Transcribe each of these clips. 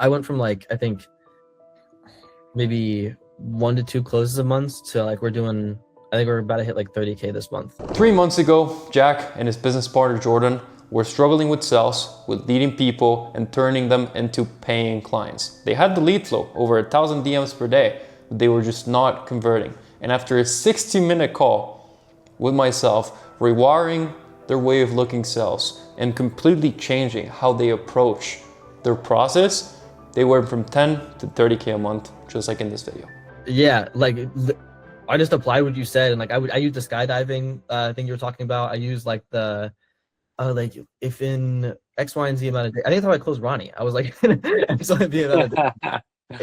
I went from like, I think maybe 1 to 2 closes a month to like, I think we're about to hit like 30K this month. 3 months ago, Jack and his business partner Jordan were struggling with sales, with leading people and turning them into paying clients. They had the lead flow, over 1,000 DMs per day, but they were just not converting. And after a 60-minute call with myself, rewiring their way of looking sales and completely changing how they approach their process, they went from 10 to 30K a month, just like in this video. Yeah, like I just applied what you said, and like I used the skydiving thing you were talking about. I used like the like if in X, Y, and Z amount of days. I think that's how I closed Ronnie. I was like,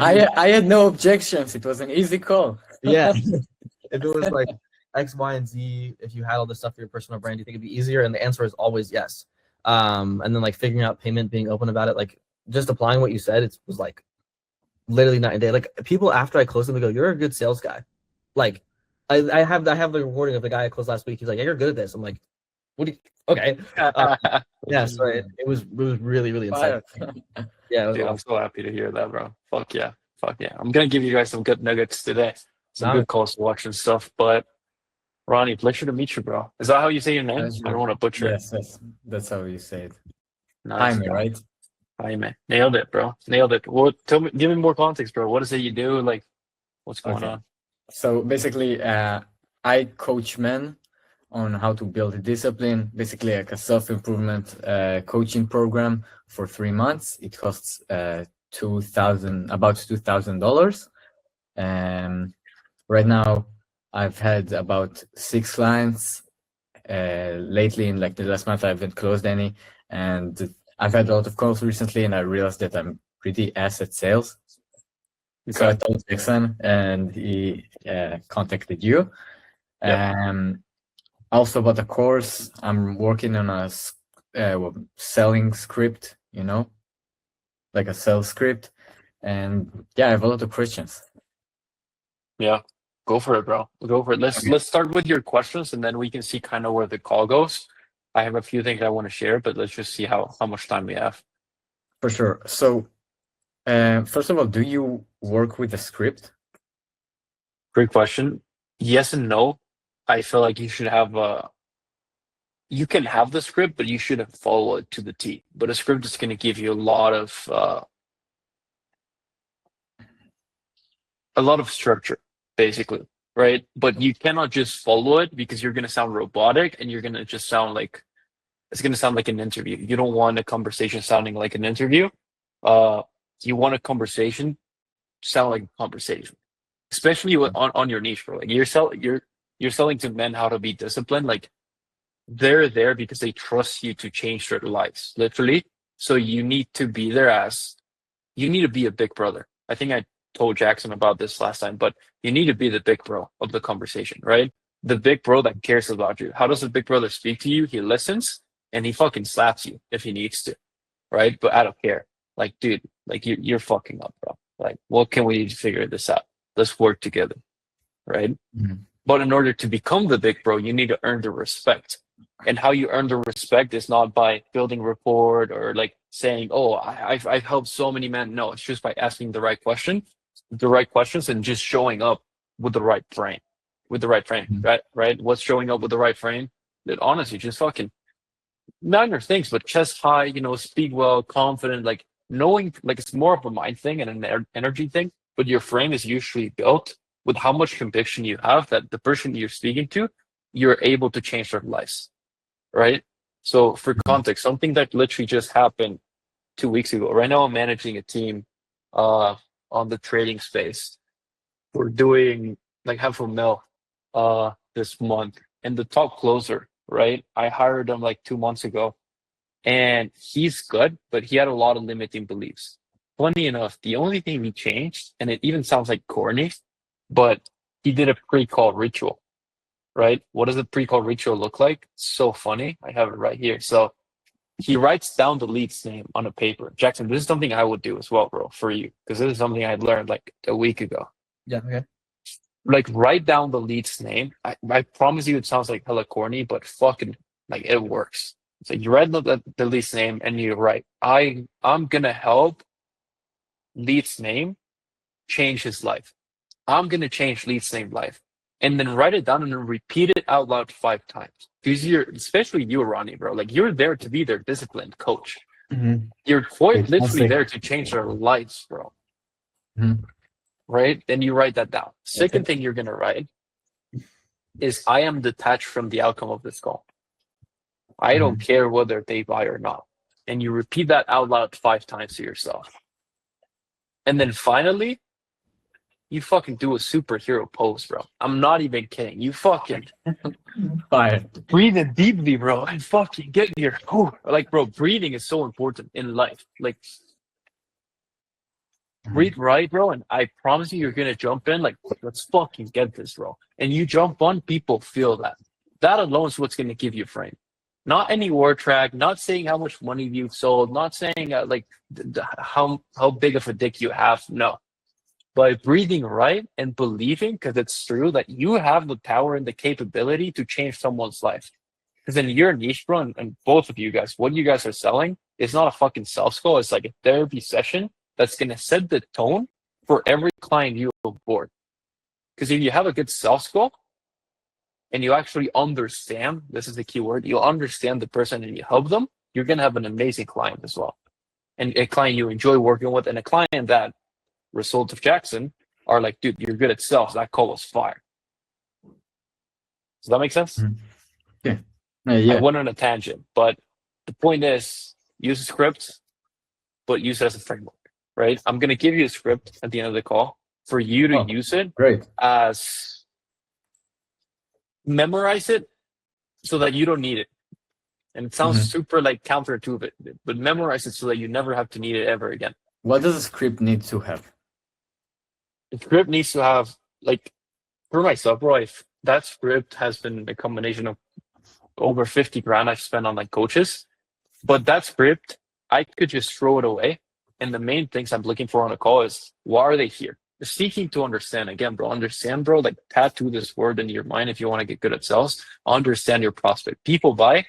I had no objections. It was an easy call. Yeah, if it was like X, Y, and Z, if you had all this stuff for your personal brand, do you think it'd be easier? And the answer is always yes. And then like figuring out payment, being open about it, like just applying what you said, it was like literally night and day. Like people after I closed them, they go, "You're a good sales guy." Like I have the recording of the guy I closed last week. He's like, "Yeah, you're good at this." I'm like, "What do you?" Okay. Yeah. So it was really insightful. Yeah. Dude, I'm so happy to hear that, bro. Fuck yeah. I'm gonna give you guys some good nuggets today. Some good calls to watch and stuff. But Ronnie, pleasure to meet you, bro. Is that how you say your name? I don't want to butcher it. Yes, that's how you say it. Nice, Jaime, right? Jaime. Nailed it, bro. Nailed it. Well, give me more context, bro. What is it you do? Like, what's going on? So basically, I coach men on how to build a discipline, basically like a self-improvement coaching program for 3 months. It costs about $2,000. Right now, I've had about 6 clients. Lately, in like the last month, I haven't closed any, and I've had a lot of calls recently, and I realized that I'm pretty ass at sales. Okay. So I told Jackson, and he contacted you. Yep. Also about the course, I'm working on a selling script, like a sales script. And yeah, I have a lot of questions. Yeah, go for it, bro. Go for it. Let's start with your questions, and then we can see kind of where the call goes. I have a few things I want to share, but let's just see how much time we have. For sure. So first of all, do you work with a script? Great question. Yes and no. I feel like you should have you can have the script, but you shouldn't follow it to the T. But a script is going to give you a lot of structure, basically, right? But you cannot just follow it because you're going to sound robotic and you're going to just sound like it's going to sound like an interview. You don't want a conversation sounding like an interview. You want a conversation sound like a conversation, especially on your niche, bro. Like you're selling to men how to be disciplined. Like they're there because they trust you to change their lives, literally. So you need to be there you need to be a big brother. I think I told Jackson about this last time, but you need to be the big bro of the conversation, right? The big bro that cares about you. How does a big brother speak to you? He listens and he fucking slaps you if he needs to, right? But out of care. Like, dude, like you're fucking up, bro. Like, what can we figure this out? Let's work together, right? Mm-hmm. But in order to become the big bro, you need to earn the respect. And how you earn the respect is not by building rapport or like saying, "Oh, I've helped so many men." No, it's just by asking the right questions, and just showing up with the right frame, right? What's showing up with the right frame? That honestly, just fucking minor things, but chest high, speak well, confident, like knowing, like it's more of a mind thing and an energy thing. But your frame is usually built with how much conviction you have that the person you're speaking to, you're able to change their lives, right? So for context, something that literally just happened 2 weeks ago. Right now, I'm managing a team on the trading space. We're doing like $500,000 this month, and the top closer, right? I hired him like 2 months ago, and he's good, but he had a lot of limiting beliefs. Funny enough, the only thing he changed, and it even sounds like corny, but he did a pre-call ritual, right? What does a pre-call ritual look like? It's so funny. I have it right here. So he writes down the lead's name on a paper. Jackson, this is something I would do as well, bro, for you, because this is something I learned like a week ago. Yeah, okay. Like write down the lead's name. I promise you it sounds like hella corny, but fucking like it works. So you write the lead's name and you write, I'm gonna help Lead's name change his life. I'm going to change Lead's name life. And then write it down and then repeat it out loud 5 times. Because especially you, Ronnie, bro, like you're there to be their disciplined coach. You're quite literally there to change their lives, bro. Right? Then you write that down. Second thing you're going to write is, I am detached from the outcome of this call. I don't care whether they buy or not. And you repeat that out loud 5 times to yourself. And then finally, you fucking do a superhero pose, bro. I'm not even kidding. You fucking Fire. breathe in deeply, bro, and fucking get your like, bro, breathing is so important in life. Like, breathe right, bro, and I promise you're gonna jump in. Like, let's fucking get this, bro. And you jump on, people feel that. That alone is what's gonna give you frame. Not any word track, not saying how much money you've sold, not saying like how big of a dick you have. No. By breathing right and believing, because it's true, that you have the power and the capability to change someone's life. Because in your niche, bro, and both of you guys, what you guys are selling is not a fucking sales call. It's like a therapy session that's going to set the tone for every client you onboard. Because if you have a good sales call and you actually understand, this is the key word, you understand the person and you help them, you're going to have an amazing client as well. And a client you enjoy working with, and a client that, result of Jackson, are like, dude, you're good at sales. That call was fire. Does that make sense? Yeah. I went on a tangent, but the point is, use a script, but use it as a framework, right? I'm going to give you a script at the end of the call for you to use it as, memorize it so that you don't need it. And it sounds super like counterintuitive, but memorize it so that you never have to need it ever again. What does a script need to have? The script needs to have, like, for myself, bro, if that script has been a combination of over 50 grand I've spent on like coaches, but that script, I could just throw it away. And the main things I'm looking for on a call is, why are they here? Seeking to understand. Again, bro, understand, bro, like tattoo this word into your mind if you want to get good at sales. Understand your prospect. People buy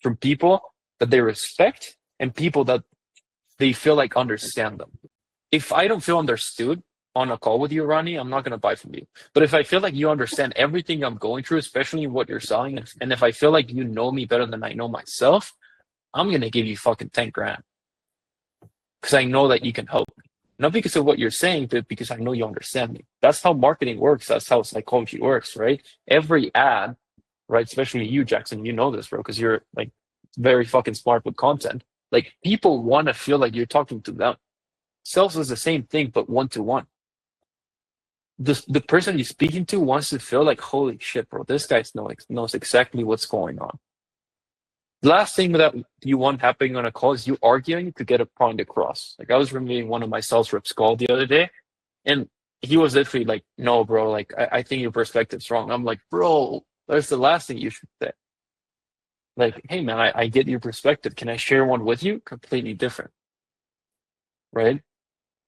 from people that they respect and people that they feel like understand them. If I don't feel understood on a call with you, Ronnie, I'm not going to buy from you. But if I feel like you understand everything I'm going through, especially what you're selling, and if I feel like you know me better than I know myself, I'm going to give you fucking 10 grand. Because I know that you can help me. Not because of what you're saying, but because I know you understand me. That's how marketing works. That's how psychology works, right? Every ad, right? Especially you, Jackson, you know this, bro, because you're like very fucking smart with content. Like, people want to feel like you're talking to them. Sales is the same thing, but one-to-one. The person you're speaking to wants to feel like, holy shit, bro, this guy knows exactly what's going on. The last thing that you want happening on a call is you arguing to get a point across. Like, I was reviewing one of my sales reps' call the other day, and he was literally like, no, bro, like, I think your perspective's wrong. I'm like, bro, that's the last thing you should say. Like, hey, man, I get your perspective. Can I share one with you? Completely different. Right?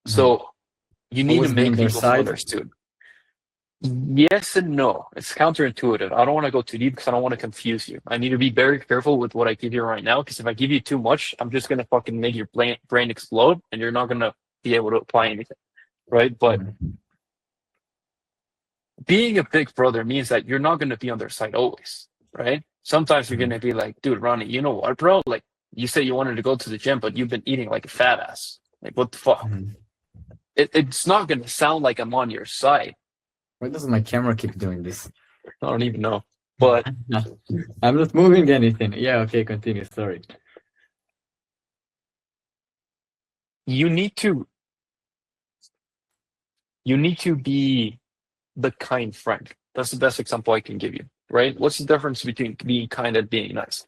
So you need to make people feel understood. Yes and no. It's counterintuitive. I don't want to go too deep because I don't want to confuse you. I need to be very careful with what I give you right now, because if I give you too much, I'm just going to fucking make your brain explode and you're not going to be able to apply anything. Right? But being a big brother means that you're not going to be on their side always. Right? Sometimes you're going to be like, dude, Ronnie, you know what, bro? Like, you said you wanted to go to the gym, but you've been eating like a fat ass. Like, what the fuck? It's not going to sound like I'm on your side. Why does my camera keep doing this? I don't even know. But I'm not moving anything. Yeah, okay, continue. Sorry. you need to be the kind friend. That's the best example I can give you, right? What's the difference between being kind and being nice?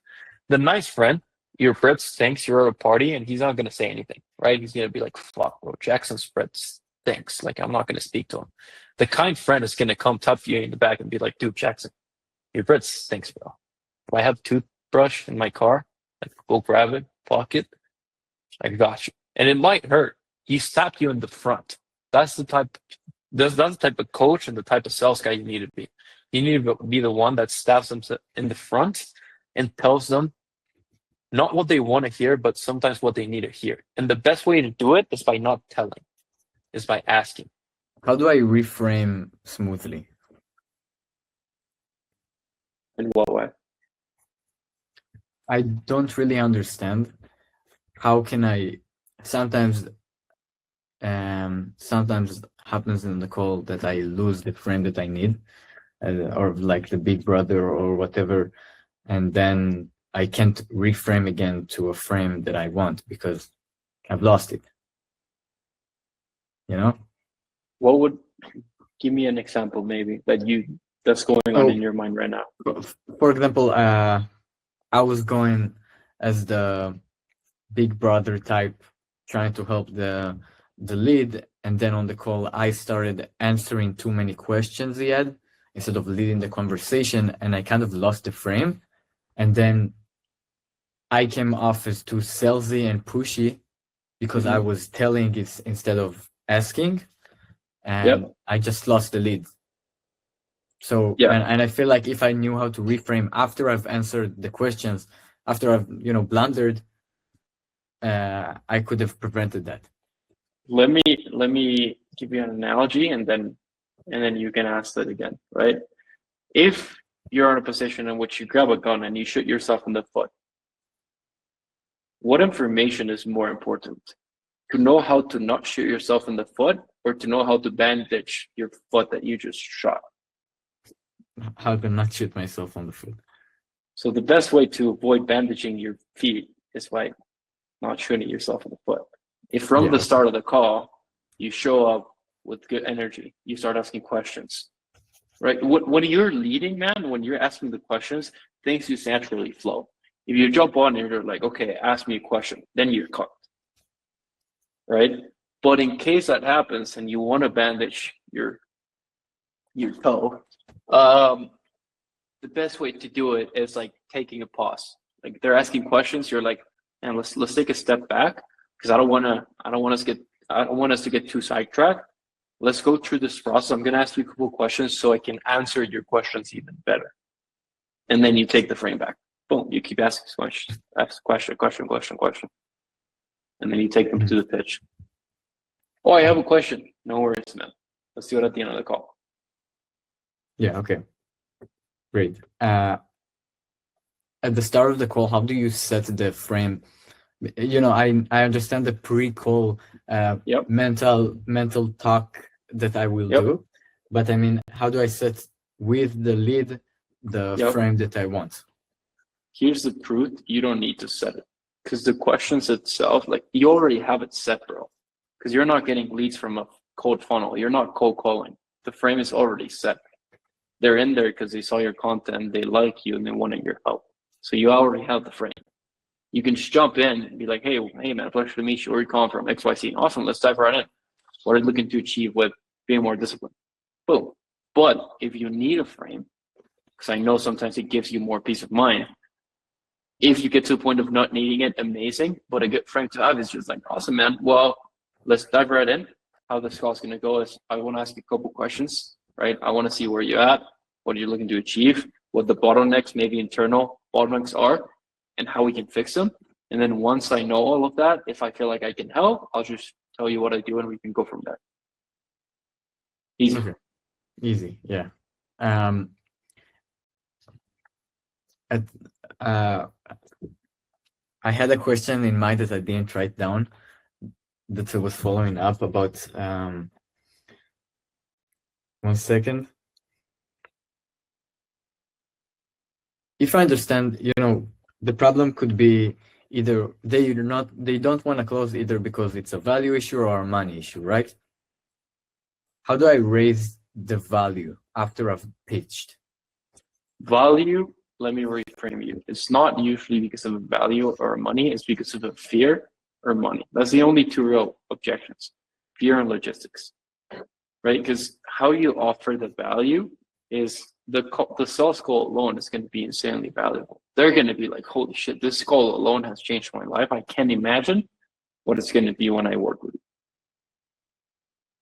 The nice friend, your bread stinks, you're at a party, and he's not going to say anything, right? He's going to be like, fuck, bro, Jackson's bread stinks. Like, I'm not going to speak to him. The kind friend is going to come tap you in the back and be like, dude, Jackson, your bread stinks, bro. If I have a toothbrush in my car, like, go grab it, pocket, I got you. And it might hurt. He stabbed you in the front. That's the type of coach and the type of sales guy you need to be. You need to be the one that stabs them in the front and tells them not what they want to hear, but sometimes what they need to hear. And the best way to do it is by not telling. is by asking. How do I reframe smoothly? In what way? I don't really understand. How can I sometimes happens in the call that I lose the frame that I need, or like the big brother or whatever, and then I can't reframe again to a frame that I want because I've lost it. You know? What would give me an example maybe that's going on in your mind right now? For example, I was going as the big brother type, trying to help the lead, and then on the call I started answering too many questions he had instead of leading the conversation, and I kind of lost the frame, and then I came off as too salesy and pushy because I was telling it instead of asking, and I just lost the lead. So and I feel like if I knew how to reframe after I've answered the questions, after I've blundered, I could have prevented that. Let me give you an analogy, and then you can ask that again, right? If you're in a position in which you grab a gun and you shoot yourself in the foot, what information is more important? To know how to not shoot yourself in the foot, or to know how to bandage your foot that you just shot? How to not shoot myself on the foot. So the best way to avoid bandaging your feet is by not shooting yourself in the foot. If from the start of the call, you show up with good energy, you start asking questions, right? When you're leading, man, when you're asking the questions, things just naturally flow. If you jump on and you're like, okay, ask me a question, then you're caught, right? But in case that happens and you want to bandage your toe, the best way to do it is like taking a pause. Like they're asking questions, you're like, man, let's take a step back, because I don't want us to get too sidetracked. Let's go through this process. I'm going to ask you a couple of questions so I can answer your questions even better. And then you take the frame back. Boom, you keep asking questions, ask question. And then you take them to the pitch. Oh, I have a question. No worries, man. Let's do it at the end of the call. Yeah, okay. Great. At the start of the call, how do you set the frame? I understand the pre-call mental talk that I will do, but I mean, how do I set with the lead the frame that I want? Here's the truth: you don't need to set it, because the questions itself, like you already have it set, bro. Because you're not getting leads from a cold funnel. You're not cold calling. The frame is already set. They're in there because they saw your content, they like you, and they wanted your help. So you already have the frame. You can just jump in and be like, hey man, pleasure to meet you. Where are you calling from? XYZ. Awesome, let's dive right in. What are you looking to achieve with being more disciplined? Boom. But if you need a frame, because I know sometimes it gives you more peace of mind, if you get to a point of not needing it, amazing. But a good frame to have is just like, awesome, man. Well, let's dive right in. How this call is going to go is I want to ask you a couple questions, right? I want to see where you're at, what you're looking to achieve, what the bottlenecks, maybe internal bottlenecks are, and how we can fix them. And then once I know all of that, if I feel like I can help, I'll just tell you what I do and we can go from there. Easy. Okay. Easy, yeah. I had a question in mind that I didn't write down that I was following up about. 1 second. If I understand, the problem could be either they don't want to close either because it's a value issue or a money issue, right? How do I raise the value after I've pitched? Value, let me reframe you. It's not usually because of a value or money, it's because of a fear or money. That's the only two real objections, fear and logistics, right? Because how you offer the value is the sales call alone is going to be insanely valuable. They're going to be like, holy shit, this call alone has changed my life. I can't imagine what it's going to be when I work with you.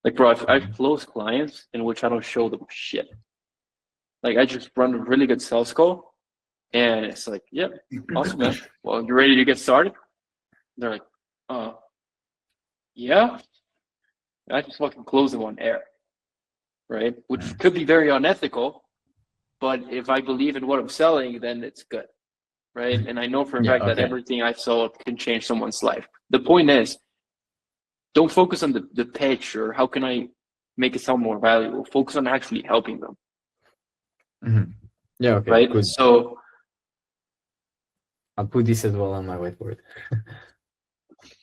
Like, bro, I've closed clients in which I don't show them shit. Like, I just run a really good sales call, and it's like, yep, awesome, man. Well, you ready to get started? They're like, yeah. and I just fucking close them on air, right? Which could be very unethical, but if I believe in what I'm selling, then it's good, right? And I know for a fact that everything I sold can change someone's life. The point is, don't focus on the pitch or how can I make it sound more valuable. Focus on actually helping them. Mm-hmm. Yeah, okay, right? good. So I'll put this as well on my whiteboard.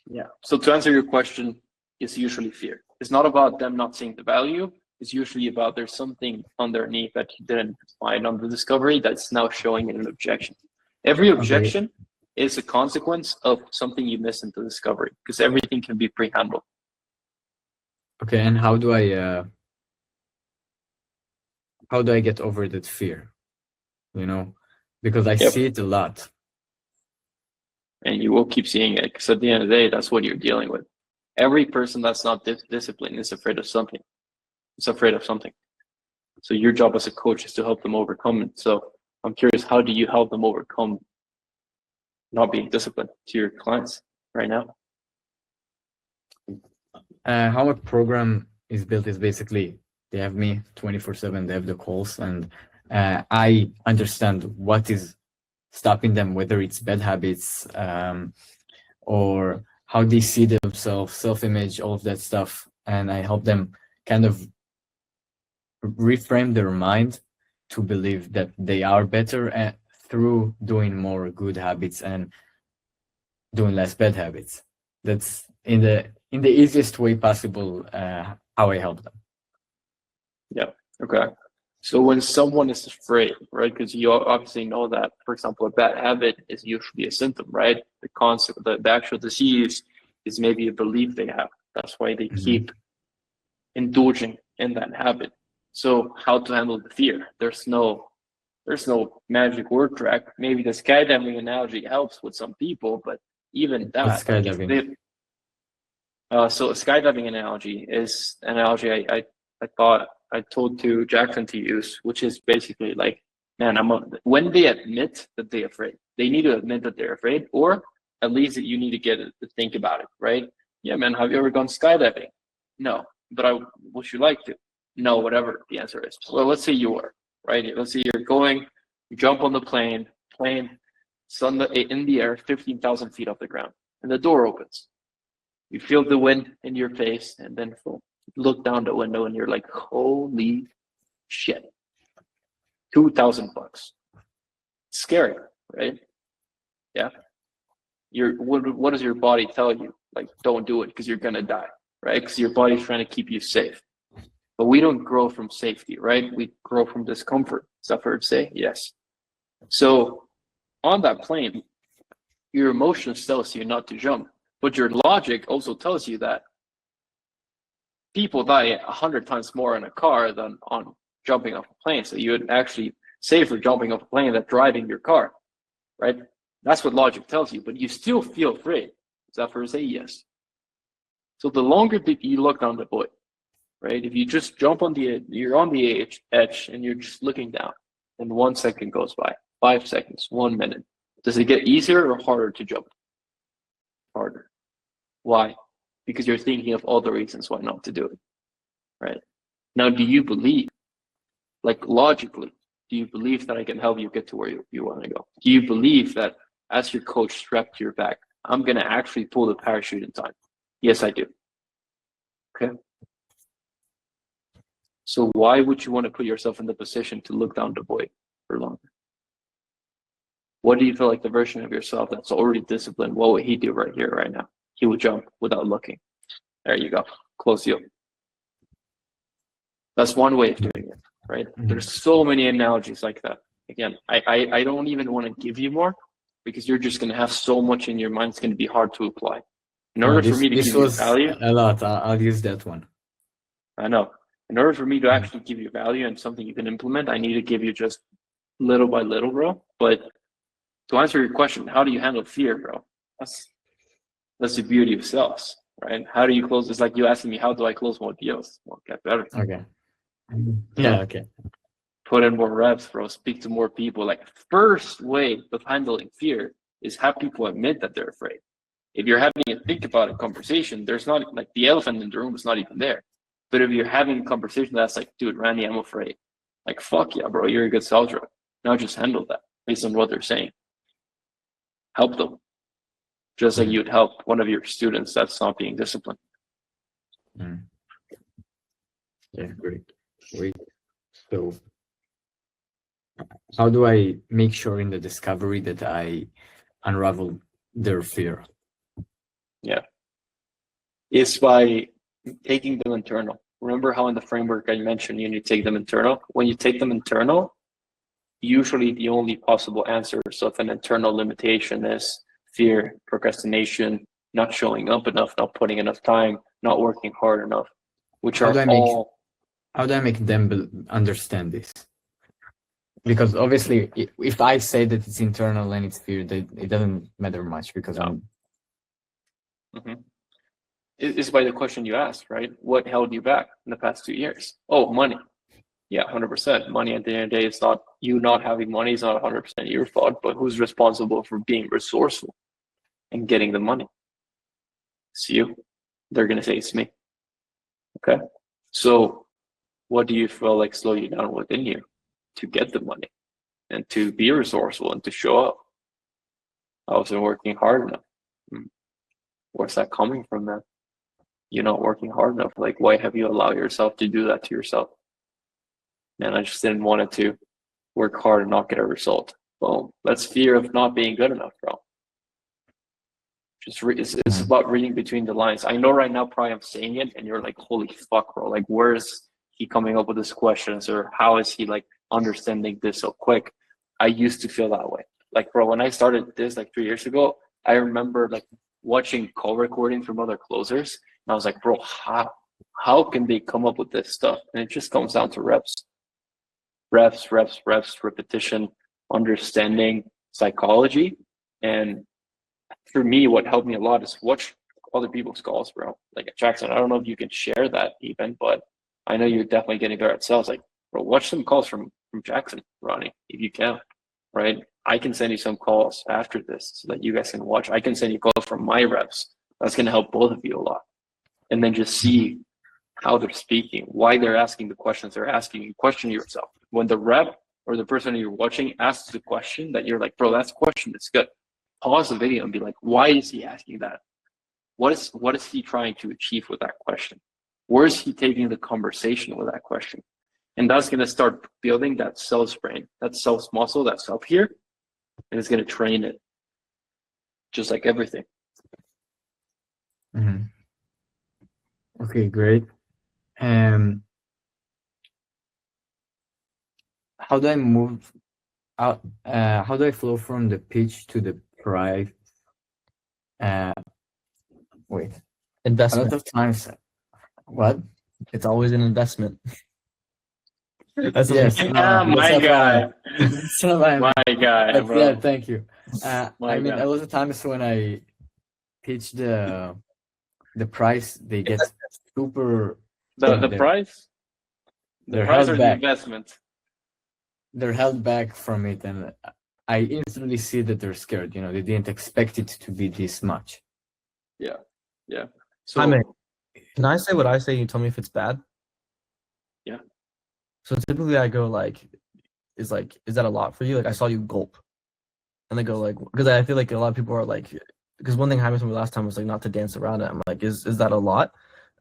yeah. So to answer your question, it's usually fear. It's not about them not seeing the value. It's usually about there's something underneath that you didn't find on the discovery that's now showing in an objection. Every objection is a consequence of something you missed in the discovery, because everything can be pre-handled. Okay, and how do I get over that fear? You know, because I see it a lot. And you will keep seeing it, because at the end of the day, that's what you're dealing with. Every person that's not disciplined is afraid of something. It's afraid of something. So your job as a coach is to help them overcome it. So I'm curious, how do you help them overcome not being disciplined to your clients right now? How my program is built is basically they have me 24/7. They have the calls, and I understand what is stopping them, whether it's bad habits or how they see themselves, self-image, all of that stuff, and I help them kind of reframe their mind to believe that they are better through doing more good habits and doing less bad habits. That's in the easiest way possible how I help them. Yeah. Okay. So when someone is afraid, right? Because you obviously know that, for example, a bad habit is usually a symptom, right? The concept, the actual disease is maybe a belief they have. That's why they keep indulging in that habit. So how to handle the fear? There's no magic word track. Maybe the skydiving analogy helps with some people, but even that. What's skydiving? So a skydiving analogy is an analogy I thought I told to Jackson to use, which is basically like, man, when they admit that they're afraid, they need to admit that they're afraid, or at least that you need to get it to think about it, right? Yeah, man, have you ever gone skydiving? No, but would you like to? No, whatever the answer is. Well, let's say you were, right? Let's say you're going, you jump on the plane, it's in the air, 15,000 feet off the ground, and the door opens. You feel the wind in your face, and then look down the window, and you're like, holy shit, $2,000. Scary, right? Yeah. What does your body tell you? Like, don't do it because you're gonna die, right? Because your body's trying to keep you safe. But we don't grow from safety, right? We grow from discomfort. Is that fair to say? Yes. So on that plane, your emotions tells you not to jump, but your logic also tells you that people die 100 times more in a car than on jumping off a plane. So you would actually safer jumping off a plane than driving your car, right? That's what logic tells you, but you still feel afraid. Is that fair to say? Yes. So the longer that you look down the buoy, right? If you just you're on the edge and you're just looking down, and 1 second goes by, 5 seconds, 1 minute. Does it get easier or harder to jump? Harder. Why? Because you're thinking of all the reasons why not to do it, right? Now, do you believe, like logically, do you believe that I can help you get to where you want to go? Do you believe that as your coach strapped to your back, I'm going to actually pull the parachute in time? Yes, I do. Okay. So why would you want to put yourself in the position to look down the buoy for longer? What do you feel like the version of yourself that's already disciplined, what would he do right here, right now? He would jump without looking. There you go. Close you. That's one way of doing it, right? There's so many analogies like that. Again, I don't even want to give you more because you're just going to have so much in your mind. It's going to be hard to apply. In order for me to give you value, a lot. I'll use that one. I know. In order for me to actually give you value and something you can implement, I need to give you just little by little, bro. But to answer your question, how do you handle fear, bro? That's the beauty of sales, right? How do you close? It's like you asking me, how do I close more deals? Well, get better. Okay. Yeah, okay. Put in more reps, bro. Speak to more people. Like, first way of handling fear is have people admit that they're afraid. If you're having a think about a conversation, there's not like the elephant in the room is not even there. But if you're having a conversation that's like, dude, Randy, I'm afraid. Like, fuck yeah, bro, you're a good sales rep. Now just handle that based on what they're saying. Help them. Just like you'd help one of your students that's not being disciplined. Yeah, great. So how do I make sure in the discovery that I unravel their fear? Yeah. It's by taking them internal. Remember how in the framework I mentioned you need to take them internal? When you take them internal, usually the only possible answers of an internal limitation is fear, procrastination, not showing up enough, not putting enough time, not working hard enough, which How are do I all... How do I make them understand this? Because obviously, if I say that it's internal and it's fear, it doesn't matter much because I'm... It's by the question you asked, right? What held you back in the past 2 years? Oh, money. Yeah, 100%. Money at the end of the day, it's not you not having money, it's not 100% your fault, but who's responsible for being resourceful and getting the money? It's you. They're going to say it's me. Okay. So what do you feel like slow you down within you to get the money and to be resourceful and to show up? I wasn't working hard enough. Where's that coming from, then? You're not working hard enough. Like, why have you allowed yourself to do that to yourself? And I just didn't want it to work hard and not get a result. Well, that's fear of not being good enough, bro. Just it's about reading between the lines. I know right now probably I'm saying it and you're like, holy fuck, bro. Like, where is he coming up with these questions, or how is he like understanding this so quick? I used to feel that way. Like, bro, when I started this like 3 years ago, I remember like watching call recording from other closers. And I was like, bro, how can they come up with this stuff? And it just comes down to reps, repetition, understanding psychology. And for me, what helped me a lot is watch other people's calls, bro. Like at Jackson, I don't know if you can share that even, but I know you're definitely getting better at sales. Like, bro, watch some calls from Jackson, Ronnie, if you can, right? I can send you some calls after this so that you guys can watch. I can send you calls from my reps. That's going to help both of you a lot. And then just see how they're speaking, why they're asking the questions they're asking, and question yourself. When the rep or the person you're watching asks the question that you're like, bro, that's a question that's good. Pause the video and be like, why is he asking that? What is he trying to achieve with that question? Where is he taking the conversation with that question? And that's going to start building that sales brain, that sales muscle that's up here, and it's going to train it, just like everything. Okay, great. How do I move out? How do I flow from the pitch to the price? Wait. A Investment. lot of times, what? It's always an investment. That's Yes, my guy. My guy, bro. Yeah, thank you. I mean, guy. a lot of times when I pitch the price, they get super. The price? The They're price held or the back. investment? They're held back from it, and I instantly see that they're scared. You know, they didn't expect it to be this much. Yeah. So, I mean, can I say what I say? And you tell me if it's bad. Yeah. So typically I go like, is that a lot for you? Like I saw you gulp, and they go like, because I feel like a lot of people are like, because one thing happened to me last time was like not to dance around it. I'm like, is that a lot?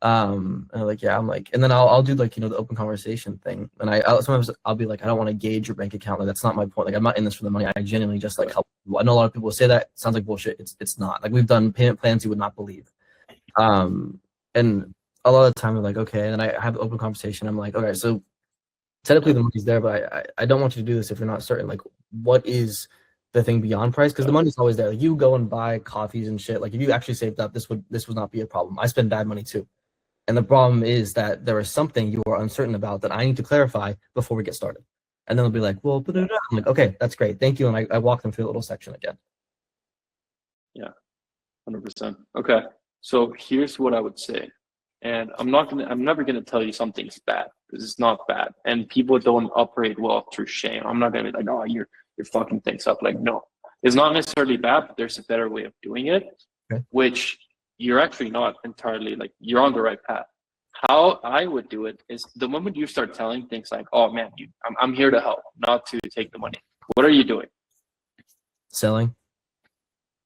And they're like, yeah. I'm like, and then I'll do like, you know, the open conversation thing, and sometimes I'll be like, I don't want to gauge your bank account. Like that's not my point. Like I'm not in this for the money. I genuinely just like help people. I know a lot of people will say that. It sounds like bullshit. It's not. Like we've done payment plans you would not believe. And a lot of the time I'm like, okay, and then I have the open conversation. I'm like, okay, so technically the money's there, but I don't want you to do this if you're not certain. Like, what is the thing beyond price? Because the money's always there. Like, you go and buy coffees and shit. Like, if you actually saved up, this would not be a problem. I spend bad money too, and the problem is that there is something you are uncertain about that I need to clarify before we get started. And then they'll be like, well, I'm like, okay, that's great, thank you, and I walk them through a little section again. Yeah, 100%. Okay, so here's what I would say. And I'm never gonna tell you something's bad, because it's not bad. And people don't operate well through shame. I'm not gonna be like, oh, you're fucking things up. Like, no, it's not necessarily bad, but there's a better way of doing it. Okay. which you're actually not entirely like you're on the right path. How I would do it is the moment you start telling things like, "Oh man, I'm here to help, not to take the money." What are you doing? Selling.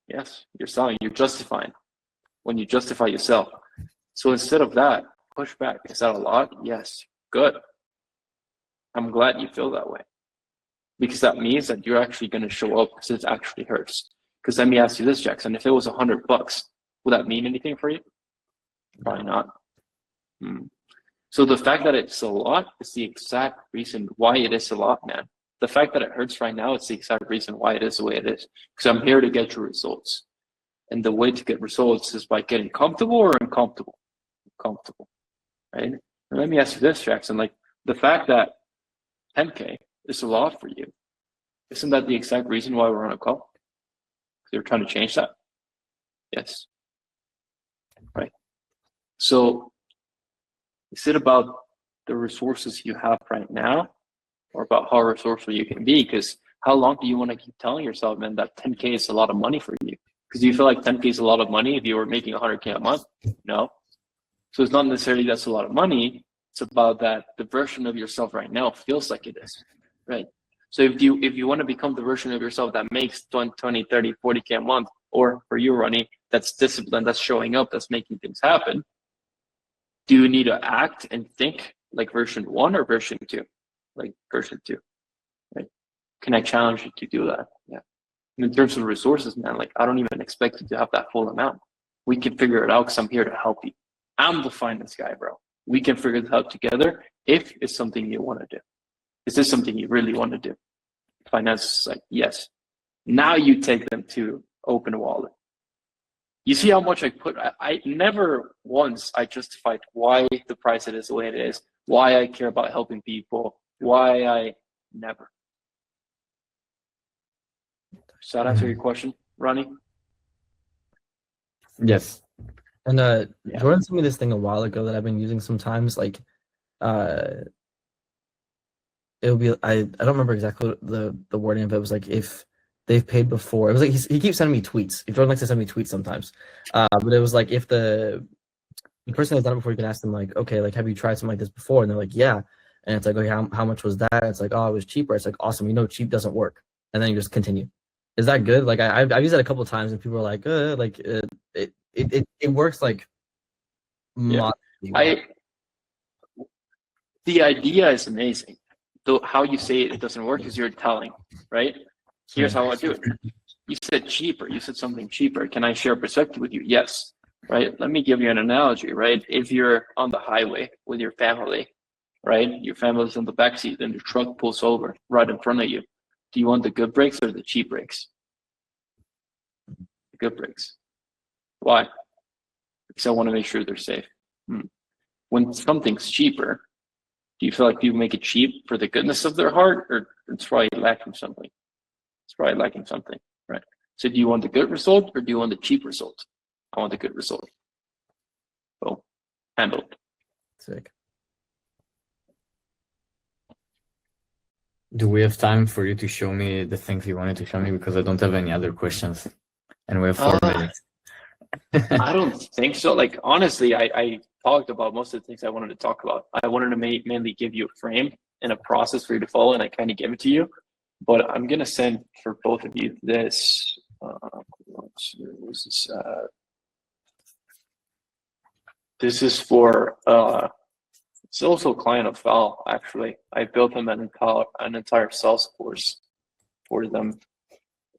Yes, you're selling. You're justifying. When you justify, you sell. So instead of that, push back. Is that a lot? Yes. Good. I'm glad you feel that way, because that means that you're actually going to show up because it actually hurts. Because let me ask you this, Jackson: if it was $100, would that mean anything for you? Probably not. So the fact that it's a lot is the exact reason why it is a lot, man. The fact that it hurts right now, it's the exact reason why it is the way it is. Because I'm here to get you results. And the way to get results is by getting comfortable or uncomfortable. Comfortable, right? And let me ask you this, Jackson: like the fact that 10K is a lot for you, isn't that the exact reason why we're on a call? Because you're trying to change that. Yes. Right. So is it about the resources you have right now, or about how resourceful you can be? Because how long do you want to keep telling yourself, man, that 10K is a lot of money for you? Because do you feel like 10K is a lot of money if you were making 100K a month? No. So it's not necessarily that's a lot of money. It's about that the version of yourself right now feels like it is, right? So if you want to become the version of yourself that makes 20, 30, 40K a month, or for you, Ronnie, that's disciplined, that's showing up, that's making things happen, do you need to act and think like version 1 or version 2? Like version 2, right? Can I challenge you to do that? Yeah. And in terms of resources, man, like I don't even expect you to have that full amount. We can figure it out because I'm here to help you. I'm the finance guy, bro. We can figure this out together if it's something you want to do. Is this something you really want to do? Finance is like, yes. Now you take them to open wallet. You see how much I put? I never once I justified why the price it is the way it is, why I care about helping people, why I never. Does that answer your question, Ronnie? Yes. And Yeah. Jordan sent me this thing a while ago that I've been using sometimes. Like, it'll be I don't remember exactly the wording of it. It was like if they've paid before. It was like he keeps sending me tweets. Jordan likes to send me tweets sometimes. But it was like if the person has done it before, you can ask them like, okay, like have you tried something like this before? And they're like, yeah. And it's like, okay, how much was that? And it's like, oh, it was cheaper. It's like, awesome. You know, cheap doesn't work. And then you just continue. Is that good? Like I've used it a couple of times, and people are like, it works like. Yeah. Moderately well. The idea is amazing. Though how you say it doesn't work is you're telling, right? Here's how I do it. You said cheaper. You said something cheaper. Can I share a perspective with you? Yes. Right. Let me give you an analogy. Right. If you're on the highway with your family, right? Your family's in the backseat, and your truck pulls over right in front of you. Do you want the good brakes or the cheap brakes? The good brakes. Why? Because I want to make sure they're safe. When something's cheaper, do you feel like you make it cheap for the goodness of their heart, or it's probably lacking something? It's probably lacking something, right? So do you want the good result or do you want the cheap result? I want the good result. So handled. Sick. Do we have time for you to show me the things you wanted to show me? Because I don't have any other questions, and we have 4 minutes. I don't think so. Like honestly, I talked about most of the things I wanted to talk about. I wanted to mainly give you a frame and a process for you to follow, and I kind of give it to you. But I'm gonna send for both of you this. This is for it's also a client of Val. Actually, I built them an entire sales course for them,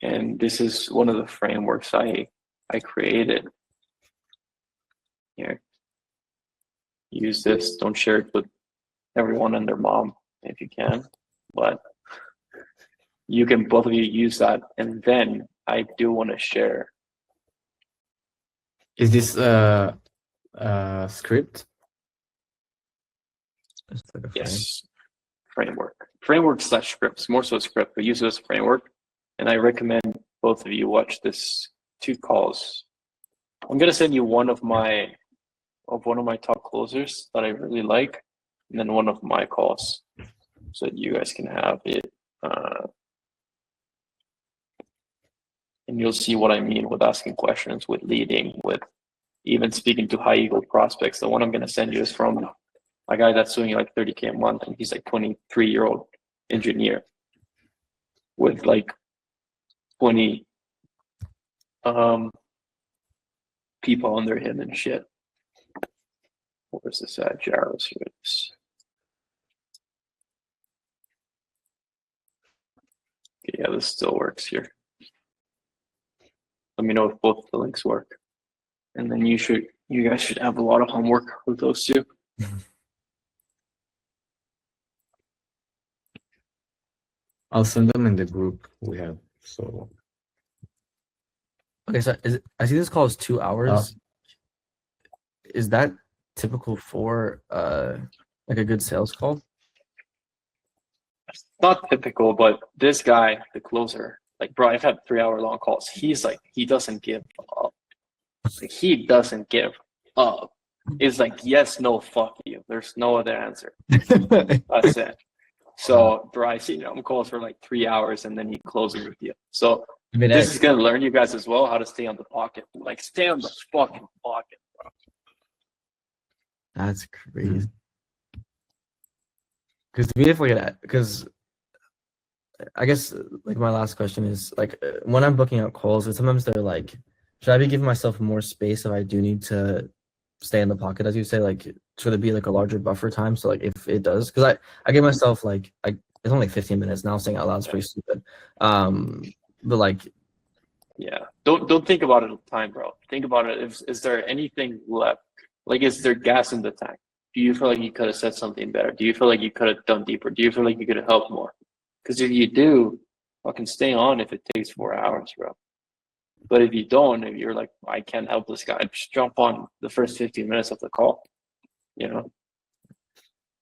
and this is one of the frameworks I created. Here, use this. Don't share it with everyone and their mom if you can, but you can both of you use that. And then I do want to share. Is this script? Like yes, framework / scripts, more so script, but use it as a framework. And I recommend both of you watch this 2 calls. I'm gonna send you one of my top closers that I really like, and then one of my calls, so that you guys can have it in you'll see what I mean with asking questions, with leading, with even speaking to high ego prospects. The one I'm going to send you is from a guy that's doing like 30K a month, and he's like 23-year-old engineer with like 20 people under him and shit. Where's this at? Jaros here it is. Okay, yeah, this still works here. Let me know if both the links work. And then you guys should have a lot of homework with those two. I'll send them in the group we have. So Okay, so I see this call is 2 hours. Is that typical for like a good sales call? It's not typical, but this guy, the closer, like, bro, I've had 3-hour-long calls. He's like, he doesn't give up. Like, he doesn't give up. It's like, yes, no, fuck you. There's no other answer. That's it. So, bro, I see him calls for like 3 hours, and then he closes with you. So I mean, this is gonna learn you guys as well how to stay on the pocket. Like, stay on the fucking pocket, bro. that's crazy. Because to me, if we because I guess like my last question is like when I'm booking out calls, sometimes they're like, should I be giving myself more space if I do need to stay in the pocket, as you say? Like, should it be like a larger buffer time? So like if it does, because I give myself like it's only 15 minutes now. Saying out loud is pretty stupid. But like, yeah, don't think about it all the time, bro. Think about it. Is there anything left? Like, is there gas in the tank? Do you feel like you could have said something better? Do you feel like you could have done deeper? Do you feel like you could have helped more? Because if you do, fucking stay on if it takes 4 hours, bro. But if you don't, if you're like, I can't help this guy, just jump on the first 15 minutes of the call, you know?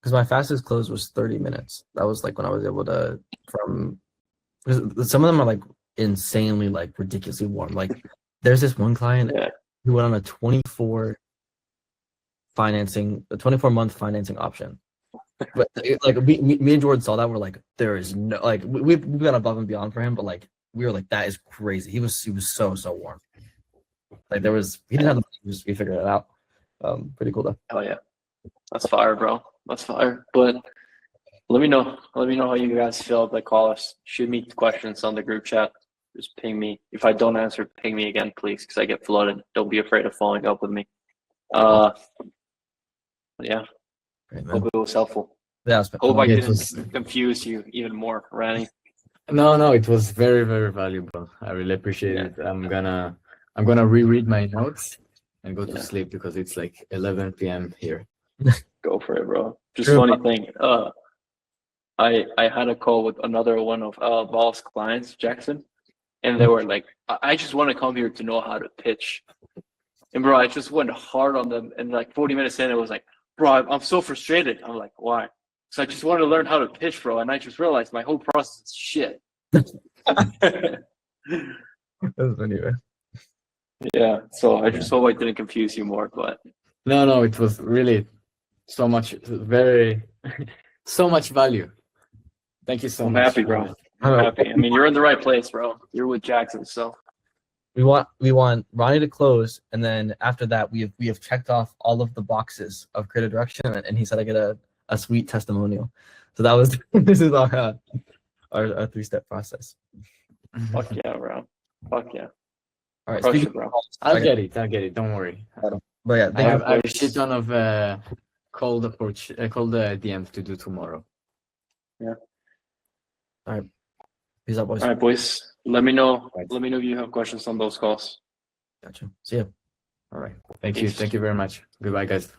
because my fastest close was 30 minutes. That was like when I was able to because some of them are like insanely like ridiculously warm. Like there's this one client who went on a 24-month financing option. But like me and Jordan saw that, we're like, there is no, like we've gone above and beyond for him, but like we were like, that is crazy. He was so warm. Like he didn't have the money, we figured it out. Pretty cool though. Oh yeah, that's fire, bro. That's fire. But let me know how you guys feel. Like, call us, shoot me questions on the group chat. Just ping me. If I don't answer, ping me again, please, because I get flooded. Don't be afraid of following up with me. Yeah. Great, man. Hope it was helpful. Yeah, Hope I Yeah, it didn't was- confuse you even more, Randy. No, it was very, very valuable. I really appreciate it. I'm gonna reread my notes and go to sleep because it's like 11 p.m. here. Go for it, bro. Just Sure. funny thing. I had a call with another one of Val's clients, Jackson, and they were like, I just want to come here to know how to pitch. And bro, I just went hard on them, and like 40 minutes in, it was like, bro, I'm so frustrated. I'm like, why? So I just want to learn how to pitch, bro, and I just realized my whole process is shit. That's funny, man. Yeah, so I just hope I didn't confuse you more, but No, it was really so much, so much value. Thank you so I'm much. happy, bro. I'm happy. I mean, you're in the right place, bro. You're with Jackson, so We want Ronnie to close, and then after that, we have checked off all of the boxes of creative direction, and he said I get a sweet testimonial. So that was this is our 3-step process. fuck yeah, bro. Fuck yeah. All right, Crush speaking it, bro. I'll get it. Don't worry. But yeah, I thank have you. a shit ton of cold DMs to do tomorrow. Peace out, boys. All right, boys. Let me know. Right. Let me know if you have questions on those calls. Gotcha. See ya. All right. Thank you. Peace. Thank you very much. Goodbye, guys.